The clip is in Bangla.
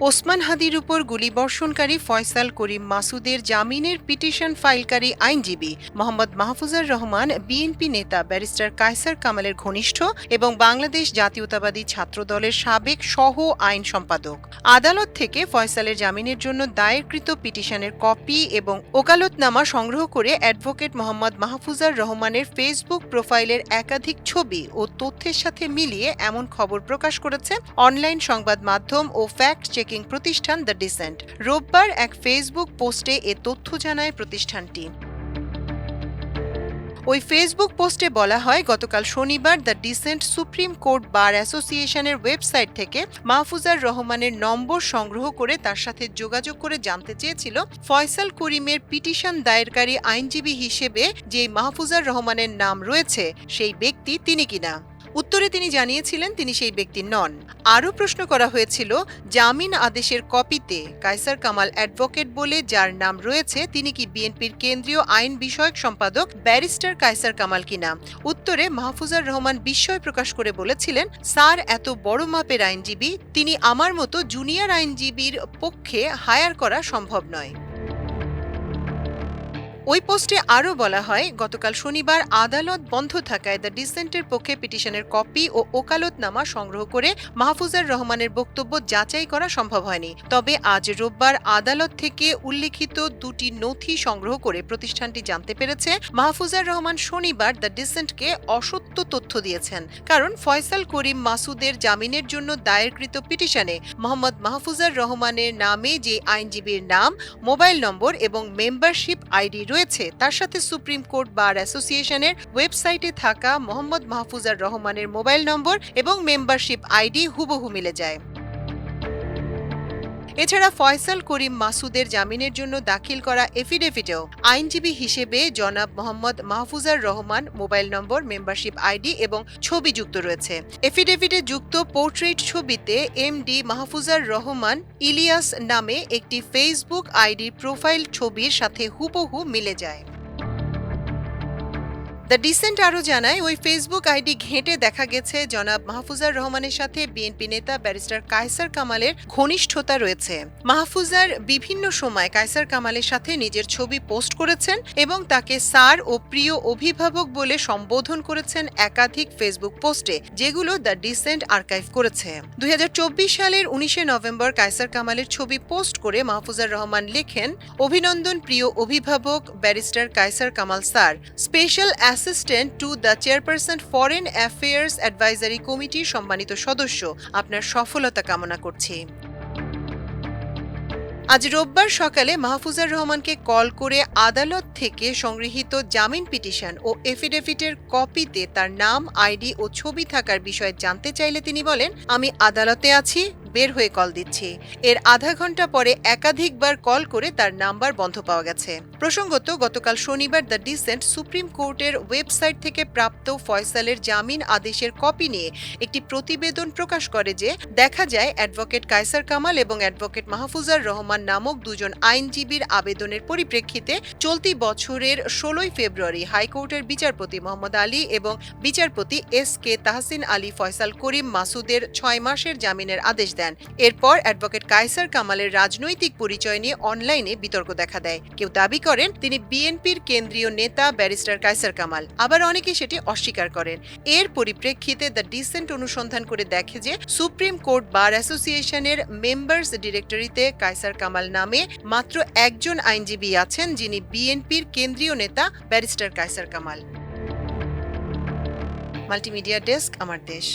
ওসমান হাদির উপর গুলিবর্ষণকারী ফয়সাল করিম মাসুদের জামিনের পিটিশন ফাইলকারী আইনজীবী মোহাম্মদ মাহফুজার রহমান বিএনপি নেতা ব্যারিস্টার কায়সার কামালের ঘনিষ্ঠ এবং বাংলাদেশ জাতীয়তাবাদী ছাত্রদলের সাবেক সহ আইন সম্পাদক। আদালত থেকে ফয়সালের জামিনের জন্য দায়েরকৃত পিটিশনের কপি এবং ওকালতনামা সংগ্রহ করে অ্যাডভোকেট মোহাম্মদ মাহফুজার রহমানের ফেসবুক প্রোফাইলের একাধিক ছবি ও তথ্যের সাথে মিলিয়ে এমন খবর প্রকাশ করেছে অনলাইন সংবাদ মাধ্যম ও ফ্যাক্ট চেকিং প্রতিষ্ঠান দ্য ডিসেন্ট। রোববার এক ফেসবুক পোস্টে এ তথ্য জানায় প্রতিষ্ঠানটি। ওই ফেসবুক পোস্টে বলা হয়, গতকাল শনিবার the decent Supreme Court bar অ্যাসোসিয়েশনের ওয়েবসাইট থেকে মাহফুজার রহমানের নম্বর সংগ্রহ করে তার সাথে যোগাযোগ করে জানতে চেয়েছিল ফয়সাল করিমের পিটিশন দায়েরকারী আইনজীবী হিসেবে যে মাহফুজার রহমানের নাম রয়েছে সেই ব্যক্তি তিনি কিনা। উত্তরে তিনি জানিয়েছিলেন তিনি সেই ব্যক্তি নন। আরও প্রশ্ন করা হয়েছিল, জামিন আদেশের কপিতে কায়সার কামাল অ্যাডভোকেট বলে যার নাম রয়েছে তিনি কি বিএনপির কেন্দ্রীয় আইন বিষয়ক সম্পাদক ব্যারিস্টার কায়সার কামাল কিনা। উত্তরে মাহফুজার রহমান বিস্ময় প্রকাশ করে বলেছিলেন, স্যার এত বড় মাপের আইনজীবী, তিনি আমার মতো জুনিয়র আইনজীবীর পক্ষে হায়ার করা সম্ভব নয়। ওই পোস্টে আরও বলা হয়, গতকাল শনিবার আদালত বন্ধ থাকায় দ্য ডিসেন্টের পক্ষে পিটিশনের কপি ও ওকালতনামা সংগ্রহ করে মাহফুজার রহমানের বক্তব্য যাচাই করা সম্ভব হয়নি। তবে আজ রোববার আদালত থেকে উল্লিখিত দুটি নথি সংগ্রহ করে প্রতিষ্ঠানটি জানতে পেরেছে মাহফুজার রহমান শনিবার দ্য ডিসেন্টকে অসত্য তথ্য দিয়েছেন। কারণ ফয়সাল করিম মাসুদের জামিনের জন্য দায়েরকৃত পিটিশনে মোহাম্মদ মাহফুজার রহমানের নামে যে আইনজীবীর নাম, মোবাইল নম্বর এবং মেম্বারশিপ আইডি রয়েছে তার সাথে সুপ্রিম কোর্ট বার অ্যাসোসিয়েশনের ওয়েবসাইটে থাকা মোহাম্মদ মাহফুজার রহমানের মোবাইল নম্বর এবং মেম্বারশিপ আইডি হুবহু মিলে যায়। এছাড়া ফয়সাল করিম মাসুদের জামিনের জন্য দাখিল করা এফিডেভিটেও আইনজীবী হিসেবে জনাব মোহাম্মদ মাহফুজার রহমান মোবাইল নম্বর, মেম্বারশিপ আইডি এবং ছবি যুক্ত রয়েছে। এফিডেভিটে যুক্ত পোর্ট্রেট ছবিতে এমডি মাহফুজার রহমান ইলিয়াস নামে একটি ফেসবুক আইডি প্রোফাইল ছবির সাথে হুবহু মিলে যায়। দ্য ডিসেন্ট আরও জানায়, ওই ফেসবুক আইডি ঘেঁটে দেখা গেছে জনাব মাহফুজার রহমানের সাথে বিএনপি নেতা ব্যারিস্টার কায়সার কামালের ঘনিষ্ঠতা রয়েছে। মাহফুজার বিভিন্ন সময় কায়সার কামালের সাথে নিজের ছবি পোস্ট করেছেন এবং তাকে স্যার ও প্রিয় অভিভাবক বলে সম্বোধন করেছেন একাধিক ফেসবুক পোস্টে, যেগুলো দ্য ডিসেন্ট আর্কাইভ করেছে। 2024 সালের 19 নভেম্বর কায়সার কামালের ছবি পোস্ট করে মাহফুজার রহমান লেখেন, অভিনন্দন প্রিয় অভিভাবক barrister Kaiser Kamal sir, special assistant to the chairperson foreign affairs advisory কমিটির সম্মানিত সদস্য, আপনার সফলতা কামনা করছি। আজ রোববার সকালে মাহফুজার রহমানকে কল করে আদালত থেকে সংগৃহীত জামিন পিটিশন ও এফিডেভিটের কপিতে তার নাম, আইডি ও ছবি থাকার বিষয়ে জানতে চাইলে তিনি বলেন, আমি আদালতে আছি, বের হয়ে কল দিচ্ছি। এর আধা ঘন্টা পরে একাধিকবার কল করে তার নাম্বার বন্ধ পাওয়া গেছে। প্রসঙ্গত, গতকাল শনিবার দ্য ডিসেন্ট সুপ্রিম কোর্টের ওয়েবসাইট থেকে প্রাপ্ত ফয়সালের জামিন আদেশের কপি নিয়ে একটি প্রতিবেদন প্রকাশ করে যে দেখা যায় অ্যাডভোকেট কায়সার কামাল এবং অ্যাডভোকেট মাহফুজার রহমান নামক দুজন আইনজীবীর আবেদনের পরিপ্রেক্ষিতে চলতি বছরের 16 ফেব্রুয়ারি হাইকোর্টের বিচারপতি মোহাম্মদ আলী এবং বিচারপতি এস.কে তাহসিন আলী ফয়সাল করিম মাসুদের 6 মাসের জামিনের আদেশ দেন। এরপর অ্যাডভোকেট কায়সার কামালের রাজনৈতিক পরিচয় নিয়ে অনলাইনে বিতর্ক দেখা দেয়। কেউ দাবি করেন তিনি বিএনপির কেন্দ্রীয় নেতা ব্যারিস্টার কায়সার কামাল, আবার অনেকে সেটি অস্বীকার করেন। এর পরিপ্রেক্ষিতে দ্য ডিসেন্ট অনুসন্ধান করে দেখে যে সুপ্রিম কোর্ট বার অ্যাসোসিয়েশনের মেম্বার্স ডিরেক্টরিতে কায়সার কামাল নামে মাত্র একজন আইনজীবী আছেন, যিনি বিএনপির কেন্দ্রীয় নেতা barrister Kaiser Kamal. Multimedia desk, Amar দেশ।